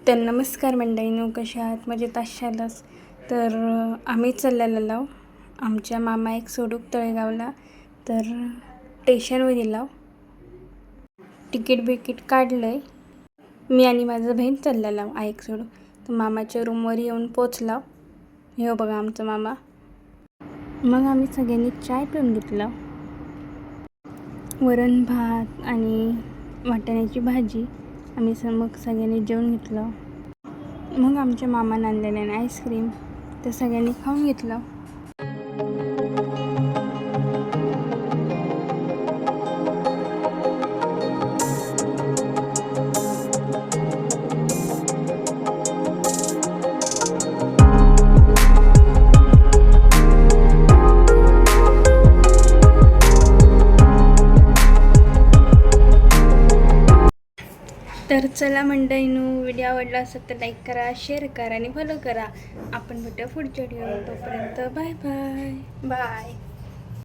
तर नमस्कार मंडळीनो, कशा आहात? मजेत असालच तर आम्ही चाललेलो लाव आमच्या मामा एक सोडूक तळेगावला. तर स्टेशनवर गेलो, तिकीट काढलं आहे. मी आणि माझं बहीण चाललेलो एक सोडूक. तर मामाच्या रूमवर येऊन पोचला. हे बघा आमचा मामा. मग आम्ही सगळ्यांनी चाय पिऊन घेतला, वरण भात आणि वाटाण्याची भाजी. आम्ही मग सगळ्यांनी जेवून घेतलं. मग आमच्या मामाने आणलेलं आईस्क्रीम तर सगळ्यांनी खाऊन घेतलं. तर चला मंडळीनो, व्हिडिओ आवडला असेल तर लाईक करा, शेअर करा आणि फॉलो करा. आपण भेटूया पुढच्या व्हिडिओ. तोपर्यंत बाय बाय.